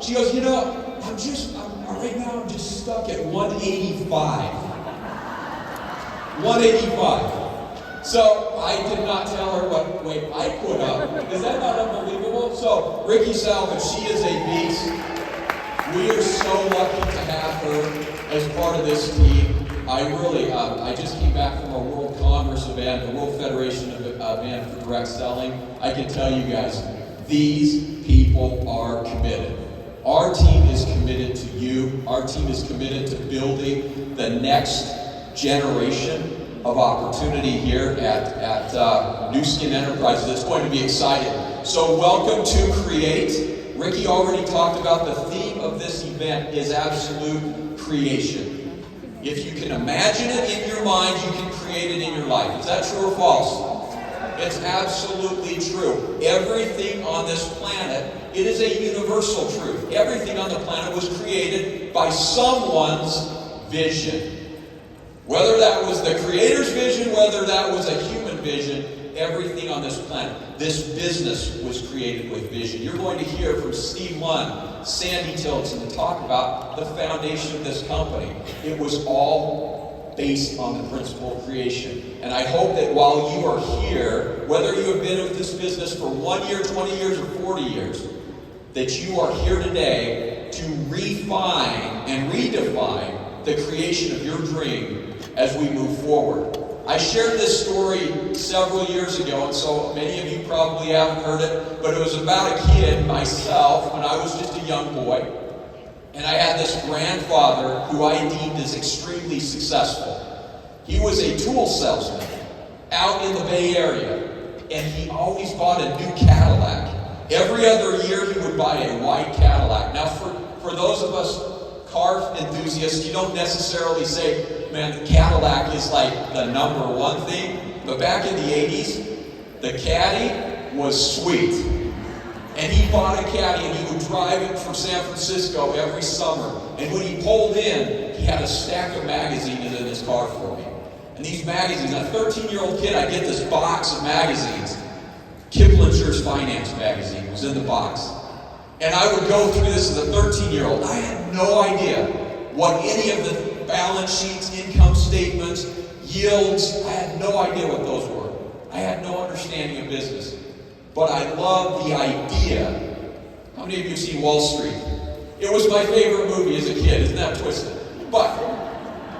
She goes, right now I'm just stuck at 185. 185. So I did not tell her what weight I put up. Is that not unbelievable? So Ricky Salvin, she is a beast. We are so lucky to have her as part of this team. I just came back from a World Congress event, the World Federation event for direct selling. I can tell you guys, these people are committed. Our team is committed to you. Our team is committed to building the next generation of opportunity here at New Skin Enterprises. It's going to be exciting. So welcome to Create. Ricky already talked about the theme of this event is absolute creation. If you can imagine it in your mind, you can create it in your life. Is that true or false? It's absolutely true. Everything on this planet, it is a universal truth. Everything on the planet was created by someone's vision. Whether that was the Creator's vision, whether that was a human vision, everything on this planet, this business was created with vision. You're going to hear from Steve Lund, Sandy Tillotson, to talk about the foundation of this company. It was all based on the principle of creation. And I hope that while you are here, whether you have been with this business for 1 year, 20 years, or 40 years, that you are here today to refine and redefine the creation of your dream as we move forward. I shared this story several years ago, and so many of you probably haven't heard it, but it was about a kid, myself, when I was just a young boy. And I had this grandfather who I deemed as extremely successful. He was a tool salesman out in the Bay Area, and he always bought a new Cadillac. Every other year he would buy a white Cadillac. Now for those of us car enthusiasts, you don't necessarily say, man, the Cadillac is like the number one thing. But back in the 80s, the Caddy was sweet. And he bought a Caddy and he would drive it from San Francisco every summer. And when he pulled in, he had a stack of magazines in his car for me. And these magazines, a 13-year-old kid, I get this box of magazines. Kiplinger's Finance magazine was in the box. And I would go through this as a 13-year-old. I had no idea what any of the balance sheets, income statements, yields, I had no idea what those were. I had no understanding of business. But I loved the idea. How many of you have seen Wall Street? It was my favorite movie as a kid. Isn't that twisted? But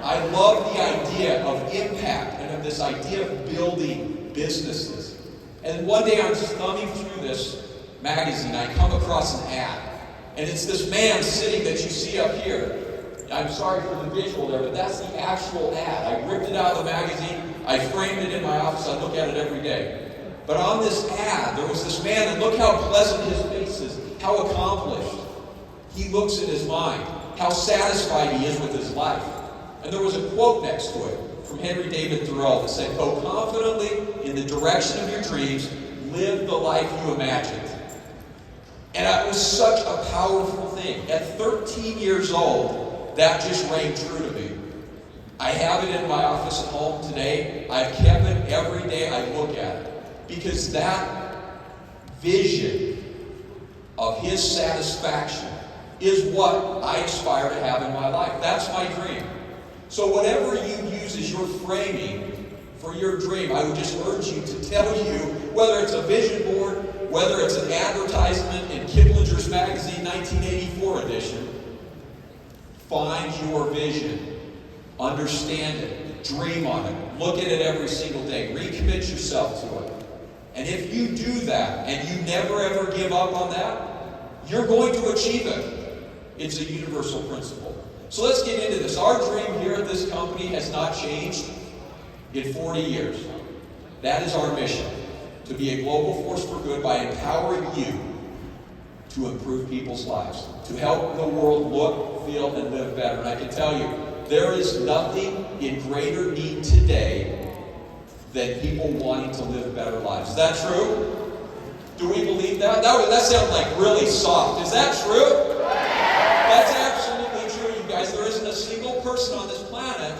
I loved the idea of impact and of this idea of building businesses. And one day I'm just thumbing through this magazine. I come across an ad. And it's this man sitting that you see up here. I'm sorry for the visual there, but that's the actual ad. I ripped it out of the magazine. I framed it in my office. I look at it every day. But on this ad, there was this man, and look how pleasant his face is, how accomplished he looks in his mind, how satisfied he is with his life. And there was a quote next to it from Henry David Thoreau that said, "Go confidently in the direction of your dreams, live the life you imagined." And it was such a powerful thing. At 13 years old, that just rang true to me. I have it in my office at home today. I've kept it every day I look at it. Because that vision of his satisfaction is what I aspire to have in my life. That's my dream. So whatever you use as your framing for your dream, I would just urge you to tell you, whether it's a vision board, whether it's an advertisement in Kiplinger's magazine 1984 edition, find your vision, understand it, dream on it, look at it every single day, recommit yourself to it. And if you do that, and you never ever give up on that, you're going to achieve it. It's a universal principle. So let's get into this. Our dream here at this company has not changed in 40 years. That is our mission, to be a global force for good by empowering you to improve people's lives, to help the world look, feel, and live better. And I can tell you, there is nothing in greater need today than people wanting to live better lives. Is that true? Do we believe that? That sounds like really soft. Is that true? That's absolutely true, you guys. There isn't a single person on this planet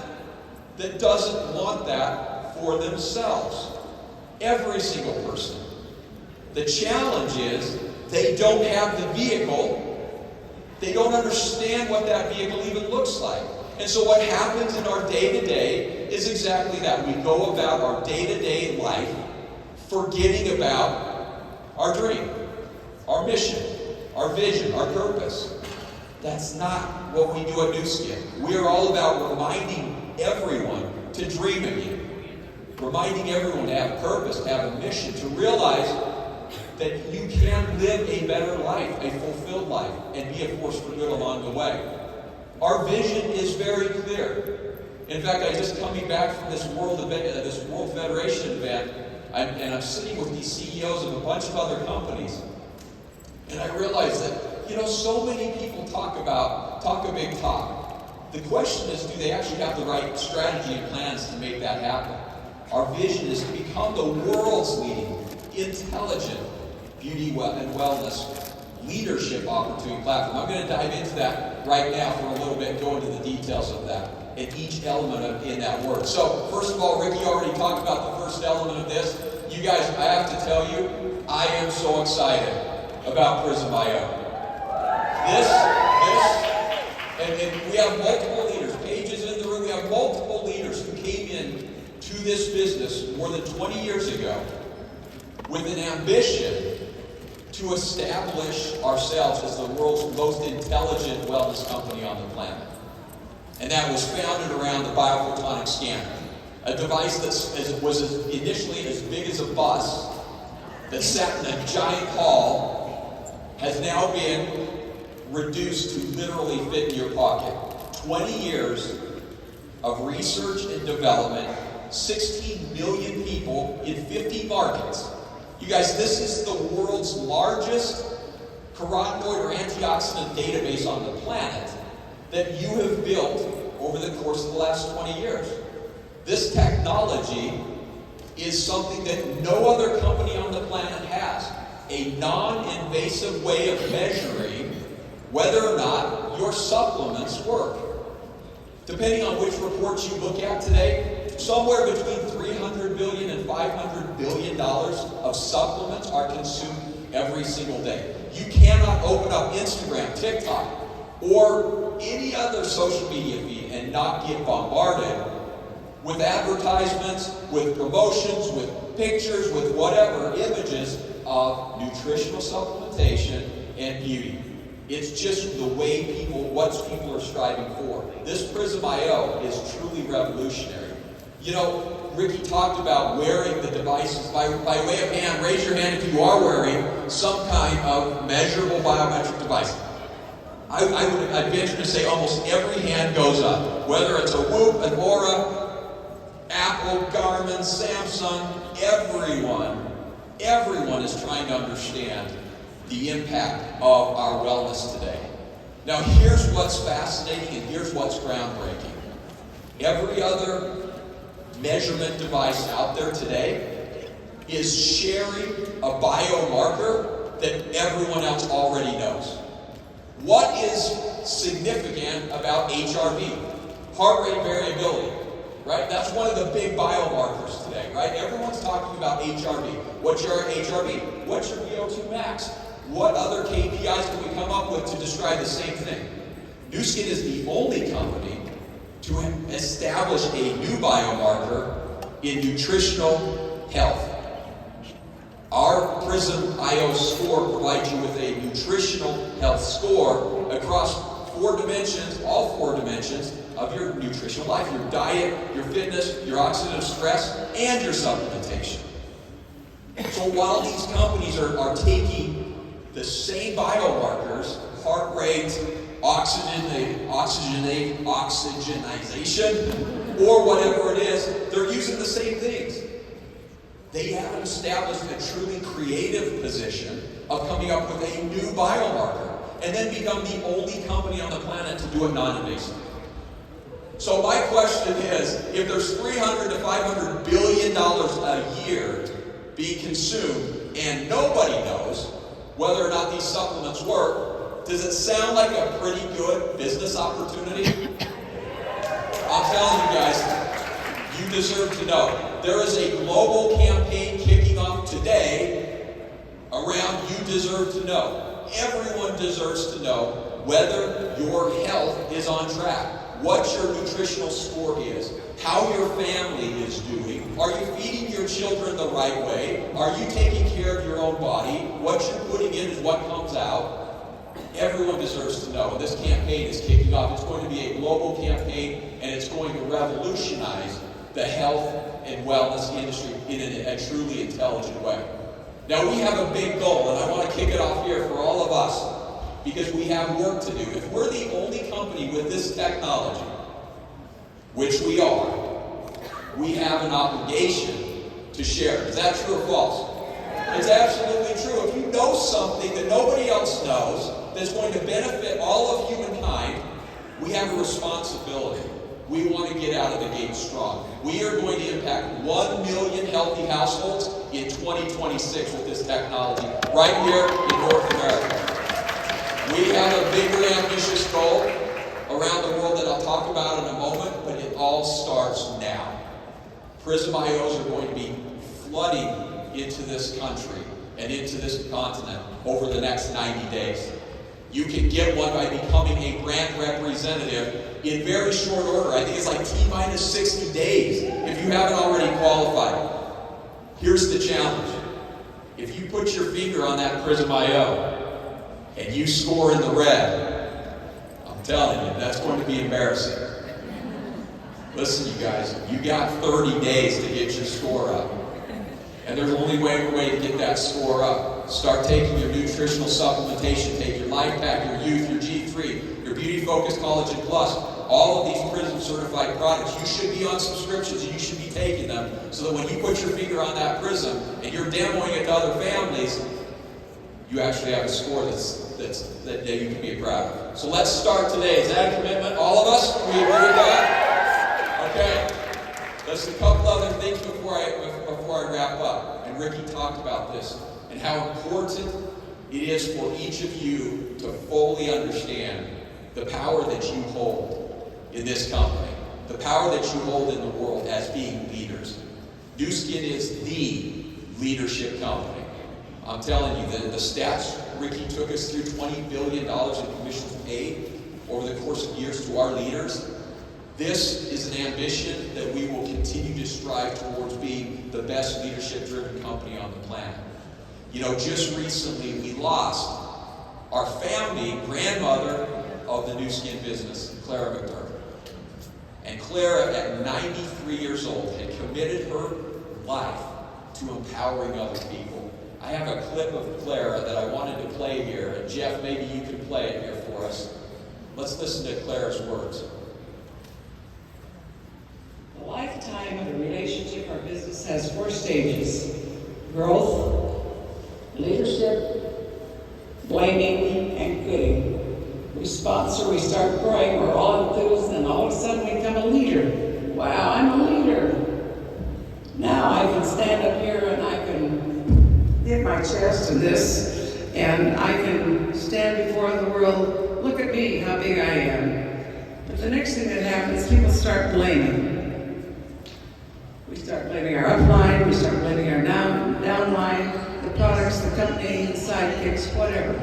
that doesn't want that for themselves. Every single person. The challenge is they don't have the vehicle They don't understand what that vehicle even looks like. And so what happens in our day-to-day is exactly that. We go about our day-to-day life forgetting about our dream, our mission, our vision, our purpose. That's not what we do at New Skin. We are all about reminding everyone to dream again. Reminding everyone to have purpose, to have a mission, to realize that you can live a better life, a fulfilled life, and be a force for good along the way. Our vision is very clear. In fact, I just coming back from this World Federation event, and I'm sitting with these CEOs of a bunch of other companies, and I realized that, so many people talk a big talk. The question is, do they actually have the right strategy and plans to make that happen? Our vision is to become the world's leading, intelligent beauty and wellness leadership opportunity platform. I'm going to dive into that right now for a little bit, go into the details of that and each element in that word. So, first of all, Ricky already talked about the first element of this. You guys, I have to tell you, I am so excited about Prism.io. And we have multiple leaders. Paige is in the room. We have multiple leaders who came in to this business more than 20 years ago with an ambition to establish ourselves as the world's most intelligent wellness company on the planet. And that was founded around the biophotonic scanner, a device that was initially as big as a bus that sat in a giant hall, has now been reduced to literally fit in your pocket. 20 years of research and development, 16 million people in 50 markets. You guys, this is the world's largest carotenoid or antioxidant database on the planet that you have built over the course of the last 20 years. This technology is something that no other company on the planet has. A non-invasive way of measuring whether or not your supplements work. Depending on which reports you look at today, somewhere between $300 billion and $500 billion of supplements are consumed every single day. You cannot open up Instagram, TikTok, or any other social media feed and not get bombarded with advertisements, with promotions, with pictures, with whatever, images of nutritional supplementation and beauty. It's just the way what people are striving for. This Prism.io is truly revolutionary. Ricky talked about wearing the devices. By way of hand, raise your hand if you are wearing some kind of measurable biometric device. I'd venture to say almost every hand goes up. Whether it's a Whoop, an Aura, Apple, Garmin, Samsung, everyone is trying to understand the impact of our wellness today. Now, here's what's fascinating and here's what's groundbreaking. Every other measurement device out there today is sharing a biomarker that everyone else already knows. What is significant about HRV? Heart rate variability, right? That's one of the big biomarkers today, right? Everyone's talking about HRV. What's your HRV? What's your VO2 max? What other KPIs can we come up with to describe the same thing? Nu Skin is the only company to establish a new biomarker in nutritional health. Our Prism.io score provides you with a nutritional health score across all four dimensions of your nutritional life: your diet, your fitness, your oxidative stress, and your supplementation. So while these companies are taking the same biomarkers, heart rate, oxygenation, or whatever it is, they're using the same things. They haven't established a truly creative position of coming up with a new biomarker and then become the only company on the planet to do it non-invasively. So my question is, if there's $300 to $500 billion a year being consumed and nobody knows whether or not these supplements work, does it sound like a pretty good business opportunity? I'm telling you guys, you deserve to know. There is a global campaign kicking off today around You Deserve to Know. Everyone deserves to know whether your health is on track, what your nutritional score is, how your family is doing, are you feeding your children the right way, are you taking care of your own body, what you're putting in is what comes out. Everyone deserves to know. And this campaign is kicking off. It's going to be a global campaign, and it's going to revolutionize the health and wellness industry in a truly intelligent way. Now, we have a big goal, and I want to kick it off here for all of us, because we have work to do. If we're the only company with this technology, which we are, we have an obligation to share it. Is that true or false? It's absolutely true. If you know something that nobody else knows that's going to benefit all of humankind, we have a responsibility. We want to get out of the gate strong. We are going to impact 1 million healthy households in 2026 with this technology right here in North America. We have a bigger, ambitious goal around the world that I'll talk about in a moment, but it all starts now. Prism IOs are going to be flooding into this country and into this continent over the next 90 days. You can get one by becoming a brand representative in very short order. I think it's like T-minus 60 days if you haven't already qualified. Here's the challenge. If you put your finger on that Prism IO and you score in the red, I'm telling you, that's going to be embarrassing. Listen, you guys, you got 30 days to get your score up. And there's only one way to get that score up. Start taking your nutritional supplementation. Take your Life Pack, your Youth, your G3, your Beauty Focus Collagen Plus. All of these Prism certified products, you should be on subscriptions and you should be taking them so that when you put your finger on that Prism and you're demoing it to other families, you actually have a score that you can be proud of. So let's start today. Is that a commitment? All of us? Can we agree with that? Okay. Listen, a couple other things before I wrap up. And Ricky talked about this and how important it is for each of you to fully understand the power that you hold in this company, the power that you hold in the world as being leaders. Nu Skin is the leadership company. I'm telling you, the stats Ricky took us through, $20 billion in commissions paid over the course of years to our leaders. This is an ambition that we will continue to strive towards being the best leadership-driven company on the planet. You know, just recently we lost our founding grandmother of the Nu Skin business, Clara McDermott. And Clara, at 93 years old, had committed her life to empowering other people. I have a clip of Clara that I wanted to play here, and Jeff, maybe you can play it here for us. Let's listen to Clara's words. The lifetime of a relationship or business has 4 stages: growth, leadership, blaming, and quitting. We sponsor, we start growing, we're all enthused, and all of a sudden we become a leader. Wow, I'm a leader. Now I can stand up here and I can hit my chest to this, and I can stand before the world. Look at me, how big I am. But the next thing that happens, people start blaming. We start blaming our upline, we start blaming our downline, the products, the company, the sidekicks, whatever.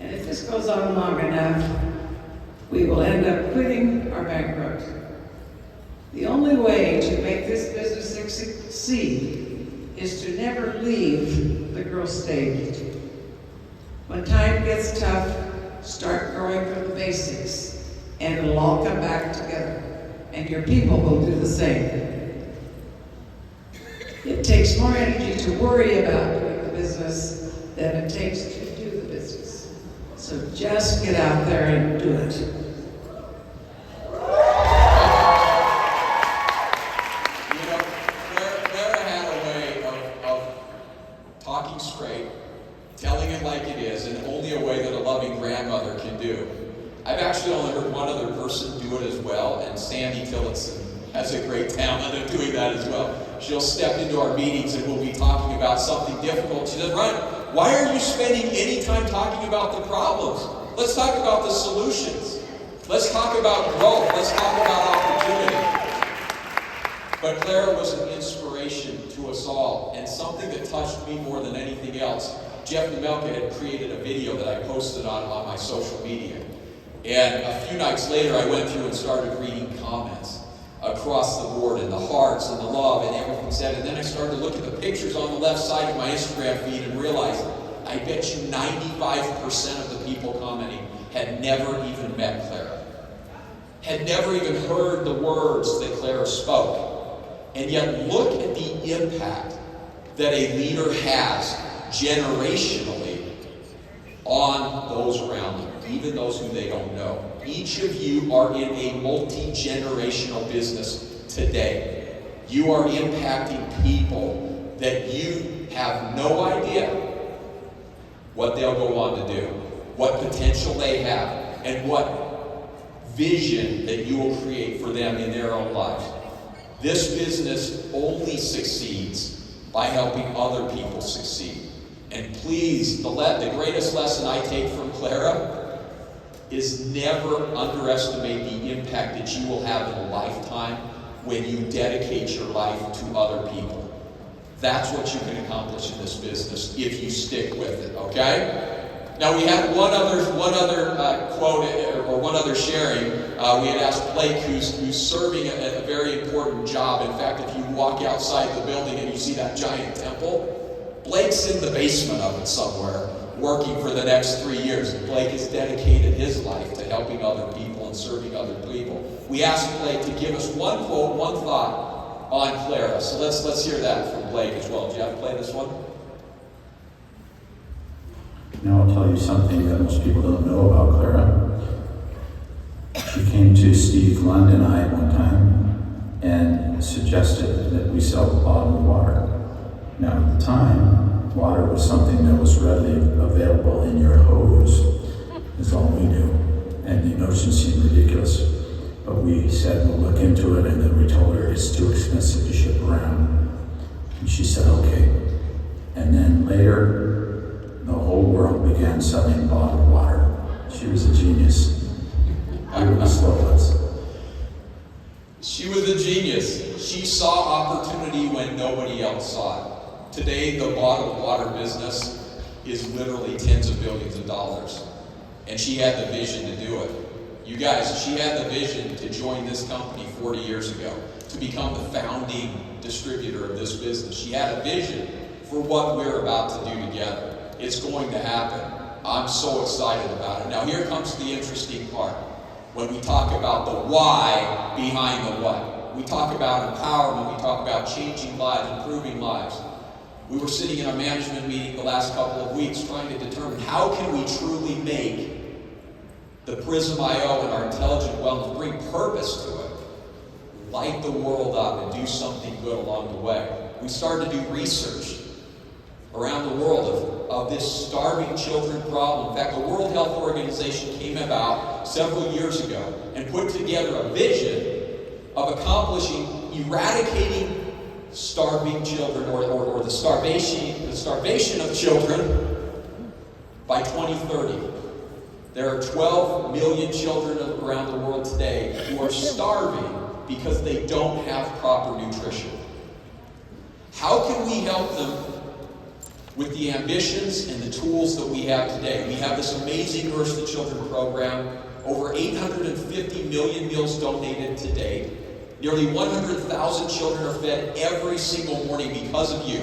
And if this goes on long enough, we will end up quitting or bankrupt. The only way to make this business succeed is to never leave the growth stage. When time gets tough, start growing from the basics, and it'll all come back together. And your people will do the same. It takes more energy to worry about doing the business than it takes to do the business. So just get out there and do it. You know, Clara had a way of talking straight, telling it like it is, and only a way that a loving grandmother can do. I've actually only heard one other person do it as well, and Sandy Tillotson has a great talent of doing that as well. She'll step into our meetings and we'll be talking about something difficult. She says, Ryan, why are you spending any time talking about the problems? Let's talk about the solutions. Let's talk about growth. Let's talk about opportunity. But Clara was an inspiration to us all, and something that touched me more than anything else Jeff Nemelka had created a video that I posted on my social media. And a few nights later, I went through and started reading comments across the board, and the hearts and the love and everything said. And then I started to look at the pictures on the left side of my Instagram feed and realized, I bet you 95% of the people commenting had never even met Clara, had never even heard the words that Clara spoke. And yet look at the impact that a leader has generationally on those around them, even those who they don't know. Each of you are in a multi-generational business today. You are impacting people that you have no idea what they'll go on to do, what potential they have, and what vision that you will create for them in their own lives. This business only succeeds by helping other people succeed. And please, the greatest lesson I take from Clara is never underestimate the impact that you will have in a lifetime when you dedicate your life to other people. That's what you can accomplish in this business if you stick with it, okay? Now we had one other quote or one other sharing. We had asked Blake, who's serving a very important job. In fact, if you walk outside the building and you see that giant temple, Blake's in the basement of it somewhere, working for the next 3 years. Blake has dedicated his life to helping other people and serving other people. We asked Blake to give us one quote, one thought on Clara. So let's hear that from Blake as well. Jeff, play this one. Now I'll tell you something that most people don't know about Clara. She came to Steve Lund and I one time and suggested that we sell bottled water. Now at the time, water was something that was readily available in your hose, is all we knew. And the notion seemed ridiculous. But we said we'll look into it, and then we told her it's too expensive to ship around. And she said okay. And then later, the whole world began selling bottled water. She was a genius. We were the slow ones. She was a genius. She saw opportunity when nobody else saw it. Today, the bottled water business is literally tens of billions of dollars. And she had the vision to do it. You guys, she had the vision to join this company 40 years ago, to become the founding distributor of this business. She had a vision for what we're about to do together. It's going to happen. I'm so excited about it. Now here comes the interesting part. When we talk about the why behind the what. We talk about empowerment, we talk about changing lives, improving lives. We were sitting in a management meeting the last couple of weeks trying to determine how can we truly make the Prism.io and our intelligent wellness bring purpose to it, light the world up and do something good along the way. We started to do research around the world of this starving children problem. In fact, the World Health Organization came about several years ago and put together a vision of eradicating starving children or the starvation of children by 2030. There are 12 million children around the world today who are starving because they don't have proper nutrition. How can we help them with the ambitions and the tools that we have today? We have this amazing Nourish the Children program, over 850 million meals donated to date. Nearly 100,000 children are fed every single morning because of you,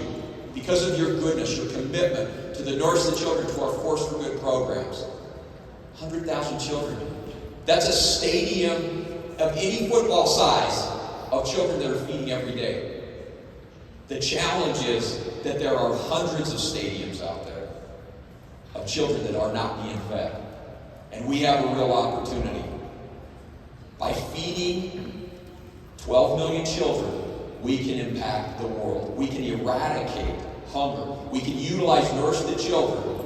because of your goodness, your commitment to the Nourish the Children, to our Force for Good programs. 100,000 children. That's a stadium of any football size of children that are feeding every day. The challenge is that there are hundreds of stadiums out there of children that are not being fed. And we have a real opportunity. By feeding 12 million children, we can impact the world. We can eradicate hunger. We can utilize Nourish the Children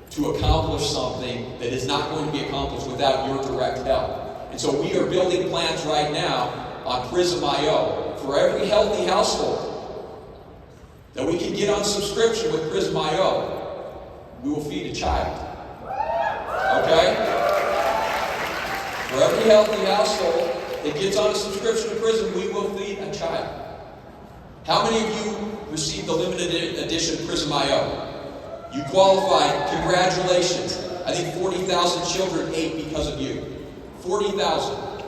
to accomplish something that is not going to be accomplished without your direct help. And so we are building plans right now on Prism.io for every healthy household that we can get on subscription with Prism.io. We will feed a child. Okay? For every healthy household that gets on a subscription to Prism, we will feed a child. How many of you received the limited edition Prism.io? You qualified. Congratulations. I think 40,000 children ate because of you. 40,000.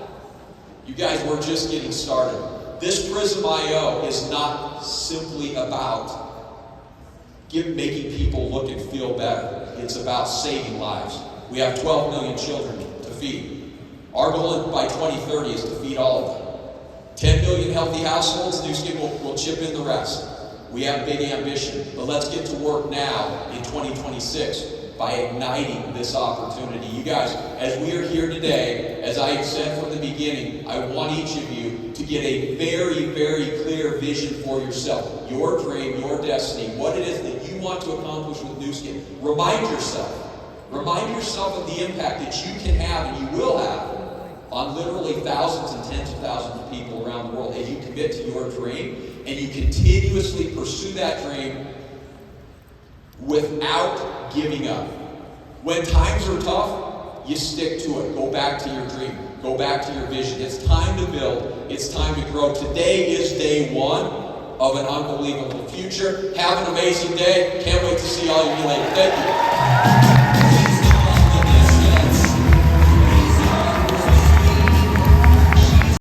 You guys were just getting started. This Prism IO is not simply about making people look and feel better. It's about saving lives. We have 12 million children to feed. Our goal by 2030 is to feed all of them. 10 million healthy households, Nu Skin will chip in the rest. We have big ambition, but let's get to work now in 2026 by igniting this opportunity. You guys, as we are here today, as I said from the beginning, I want each of you to get a very, very clear vision for yourself. Your dream, your destiny, what it is that you want to accomplish with Nu Skin. Remind yourself of the impact that you can have and you will have on literally thousands and tens of thousands of people around the world as you commit to your dream and you continuously pursue that dream without giving up. When times are tough, you stick to it. Go back to your dream. Go back to your vision. It's time to build. It's time to grow. Today is day one of an unbelievable future. Have an amazing day. Can't wait to see all of you later. Thank you.